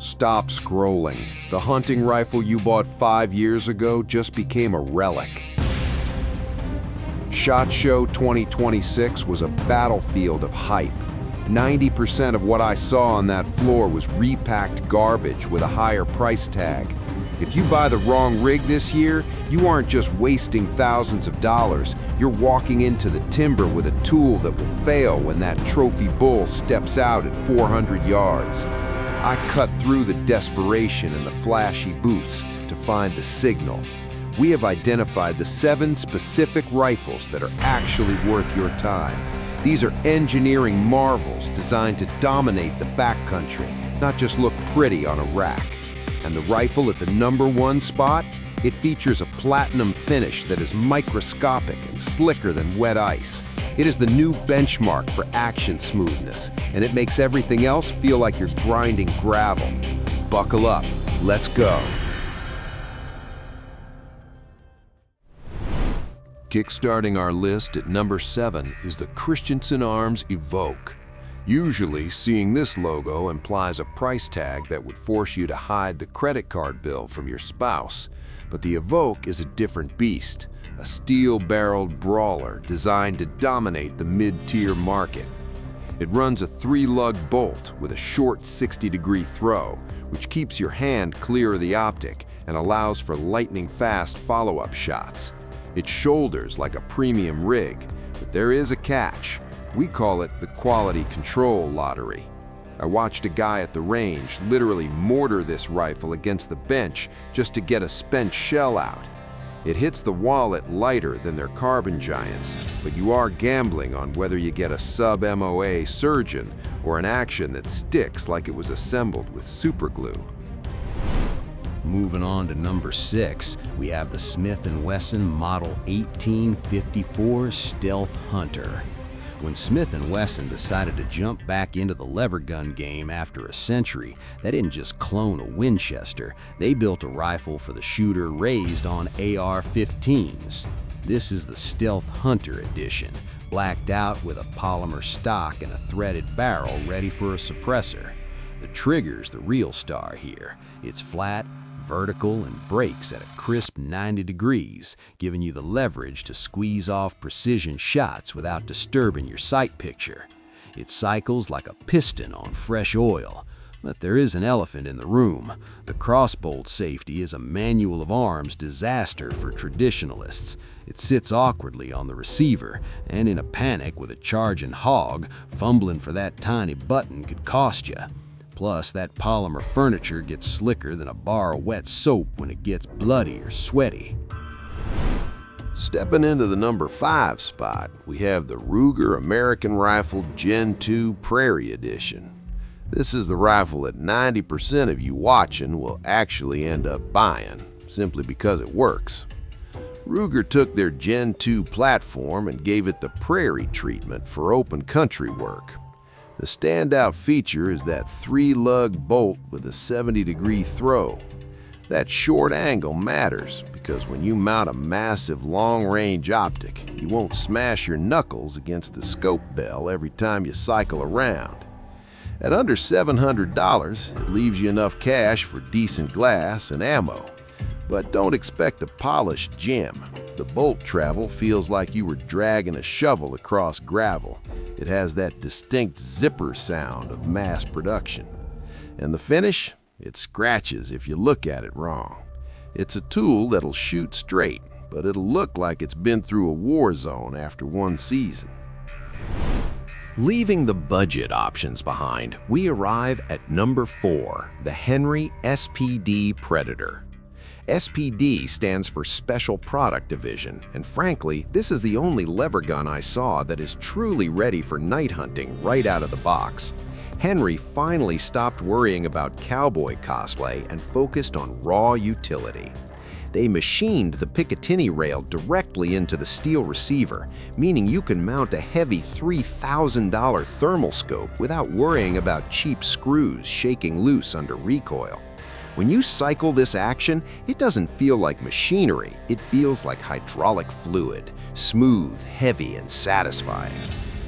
Stop scrolling. The hunting rifle you bought 5 years ago just became a relic. SHOT Show 2026 was a battlefield of hype. 90% of what I saw on that floor was repacked garbage with a higher price tag. If you buy the wrong rig this year, you aren't just wasting thousands of dollars, you're walking into the timber with a tool that will fail when that trophy bull steps out at 400 yards. I cut through the desperation and the flashy booths to find the signal. We have identified the 7 specific rifles that are actually worth your time. These are engineering marvels designed to dominate the backcountry, not just look pretty on a rack. And the rifle at the #1 spot? It features a platinum finish that is microscopic and slicker than wet ice. It is the new benchmark for action smoothness, and it makes everything else feel like you're grinding gravel. Buckle up, let's go. Kickstarting our list at number 7 is the Christensen Arms Evoke. Usually, seeing this logo implies a price tag that would force you to hide the credit card bill from your spouse. But the Evoke is a different beast, a steel-barreled brawler designed to dominate the mid-tier market. It runs a 3-lug bolt with a short 60-degree throw, which keeps your hand clear of the optic and allows for lightning-fast follow-up shots. It shoulders like a premium rig, but there is a catch. We call it the quality control lottery. I watched a guy at the range literally mortar this rifle against the bench just to get a spent shell out. It hits the wallet lighter than their carbon giants, but you are gambling on whether you get a sub-MOA surgeon or an action that sticks like it was assembled with superglue. Moving on to number 6, we have the Smith Wesson Model 1854 Stealth Hunter. When Smith & Wesson decided to jump back into the lever gun game after a century, they didn't just clone a Winchester, they built a rifle for the shooter raised on AR-15s. This is the Stealth Hunter edition, blacked out with a polymer stock and a threaded barrel ready for a suppressor. The trigger's the real star here. It's flat, vertical, and breaks at a crisp 90 degrees, giving you the leverage to squeeze off precision shots without disturbing your sight picture. It cycles like a piston on fresh oil. But there is an elephant in the room. The crossbolt safety is a manual of arms disaster for traditionalists. It sits awkwardly on the receiver, and in a panic with a charging hog, fumbling for that tiny button could cost you. Plus, that polymer furniture gets slicker than a bar of wet soap when it gets bloody or sweaty. Stepping into the number 5 spot, we have the Ruger American Rifle Gen 2 Prairie Edition. This is the rifle that 90% of you watching will actually end up buying, simply because it works. Ruger took their Gen 2 platform and gave it the Prairie treatment for open country work. The standout feature is that 3-lug bolt with a 70-degree throw. That short angle matters because when you mount a massive long-range optic, you won't smash your knuckles against the scope bell every time you cycle around. At under $700, it leaves you enough cash for decent glass and ammo. But don't expect a polished gem. The bolt travel feels like you were dragging a shovel across gravel. It has that distinct zipper sound of mass production. And the finish? It scratches if you look at it wrong. It's a tool that'll shoot straight, but it'll look like it's been through a war zone after one season. Leaving the budget options behind, we arrive at number 4, the Henry SPD Predator. SPD stands for Special Product Division, and frankly, this is the only lever gun I saw that is truly ready for night hunting right out of the box. Henry finally stopped worrying about cowboy cosplay and focused on raw utility. They machined the Picatinny rail directly into the steel receiver, meaning you can mount a heavy $3,000 thermal scope without worrying about cheap screws shaking loose under recoil. When you cycle this action, it doesn't feel like machinery, it feels like hydraulic fluid, smooth, heavy, and satisfying.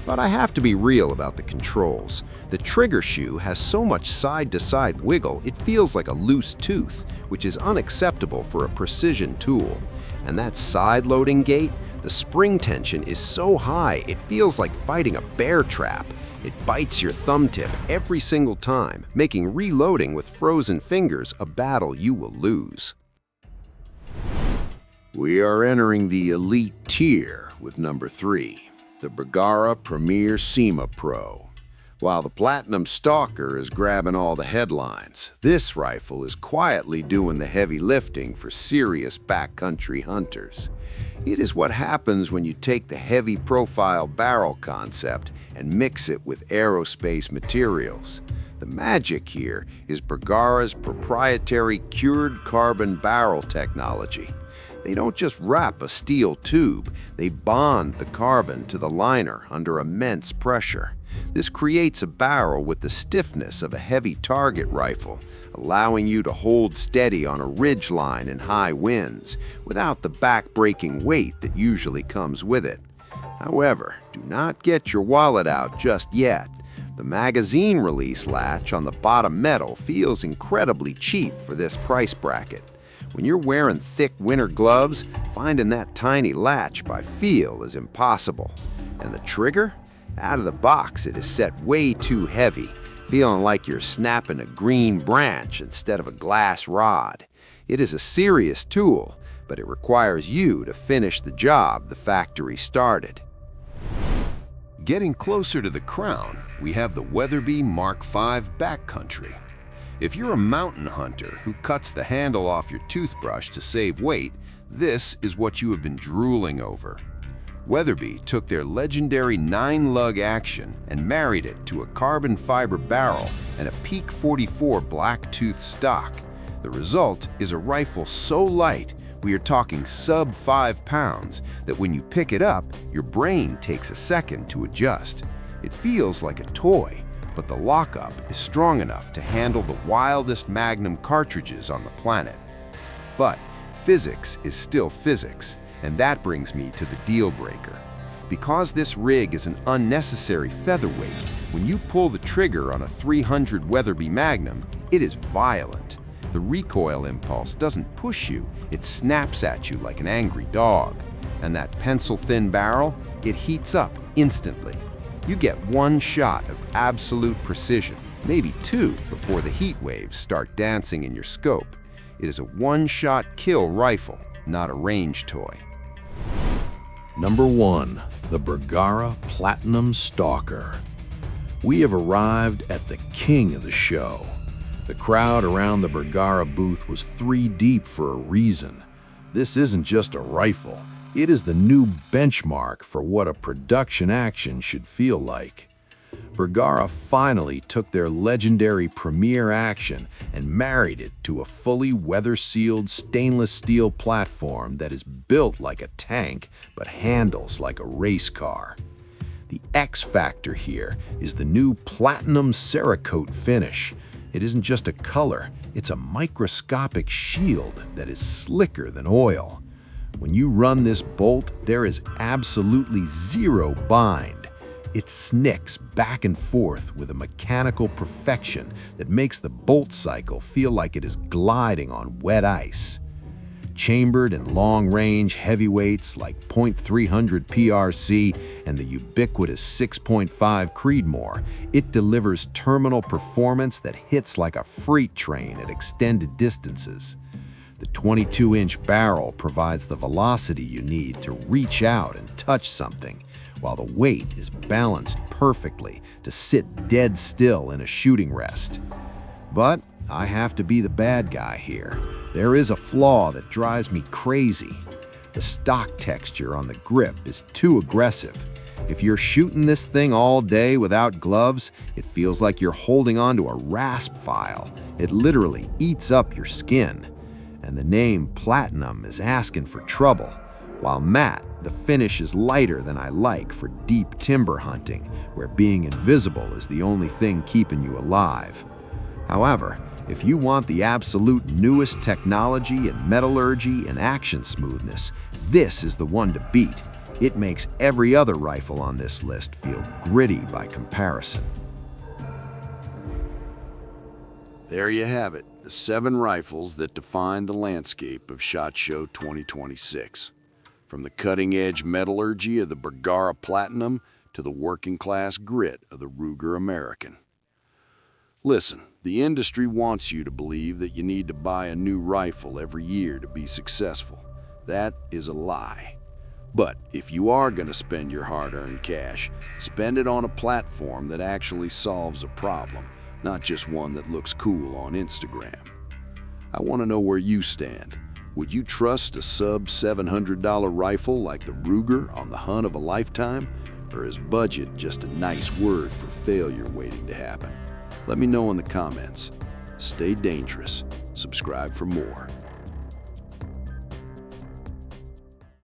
But I have to be real about the controls. The trigger shoe has so much side-to-side wiggle it feels like a loose tooth, which is unacceptable for a precision tool. And that side-loading gate, the spring tension is so high it feels like fighting a bear trap. It bites your thumb tip every single time, making reloading with frozen fingers a battle you will lose. We are entering the elite tier with number 3, the Bergara Premier Cima Pro. While the Platinum Stalker is grabbing all the headlines, this rifle is quietly doing the heavy lifting for serious backcountry hunters. It is what happens when you take the heavy profile barrel concept and mix it with aerospace materials. The magic here is Bergara's proprietary cured carbon barrel technology. They don't just wrap a steel tube, they bond the carbon to the liner under immense pressure. This creates a barrel with the stiffness of a heavy target rifle, allowing you to hold steady on a ridge line in high winds without the back-breaking weight that usually comes with it. However, do not get your wallet out just yet. The magazine release latch on the bottom metal feels incredibly cheap for this price bracket. When you're wearing thick winter gloves, finding that tiny latch by feel is impossible. And the trigger? Out of the box, it is set way too heavy, feeling like you're snapping a green branch instead of a glass rod. It is a serious tool, but it requires you to finish the job the factory started. Getting closer to the crown, we have the Weatherby Mark V Backcountry. If you're a mountain hunter who cuts the handle off your toothbrush to save weight, this is what you have been drooling over. Weatherby took their legendary 9-lug action and married it to a carbon fiber barrel and a Peak 44 black tooth stock. The result is a rifle so light, we are talking sub 5 pounds, that when you pick it up, your brain takes a second to adjust. It feels like a toy, but the lockup is strong enough to handle the wildest Magnum cartridges on the planet. But physics is still physics, and that brings me to the deal breaker. Because this rig is an unnecessary featherweight, when you pull the trigger on a 300 Weatherby Magnum, it is violent. The recoil impulse doesn't push you, it snaps at you like an angry dog. And that pencil-thin barrel, it heats up instantly. You get one shot of absolute precision, maybe two before the heat waves start dancing in your scope. It is a one-shot kill rifle, not a range toy. Number 1, the Bergara Platinum Stalker. We have arrived at the king of the show. The crowd around the Bergara booth was 3 deep for a reason. This isn't just a rifle. It is the new benchmark for what a production action should feel like. Bergara finally took their legendary Premier action and married it to a fully weather-sealed stainless steel platform that is built like a tank but handles like a race car. The X factor here is the new Platinum Cerakote finish. It isn't just a color, it's a microscopic shield that is slicker than oil. When you run this bolt, there is absolutely zero bind. It snicks back and forth with a mechanical perfection that makes the bolt cycle feel like it is gliding on wet ice. Chambered and long-range heavyweights like .300 PRC and the ubiquitous 6.5 Creedmoor, it delivers terminal performance that hits like a freight train at extended distances. The 22-inch barrel provides the velocity you need to reach out and touch something, while the weight is balanced perfectly to sit dead still in a shooting rest. But I have to be the bad guy here. There is a flaw that drives me crazy. The stock texture on the grip is too aggressive. If you're shooting this thing all day without gloves, it feels like you're holding onto a rasp file. It literally eats up your skin. And the name Platinum is asking for trouble. While matte, the finish is lighter than I like for deep timber hunting, where being invisible is the only thing keeping you alive. However, if you want the absolute newest technology in metallurgy and action smoothness, this is the one to beat. It makes every other rifle on this list feel gritty by comparison. There you have it, the 7 rifles that define the landscape of SHOT Show 2026. From the cutting-edge metallurgy of the Bergara Platinum to the working-class grit of the Ruger American. Listen, the industry wants you to believe that you need to buy a new rifle every year to be successful. That is a lie. But if you are going to spend your hard-earned cash, spend it on a platform that actually solves a problem, not just one that looks cool on Instagram. I want to know where you stand. Would you trust a sub-$700 rifle like the Ruger on the hunt of a lifetime? Or is budget just a nice word for failure waiting to happen? Let me know in the comments. Stay dangerous. Subscribe for more.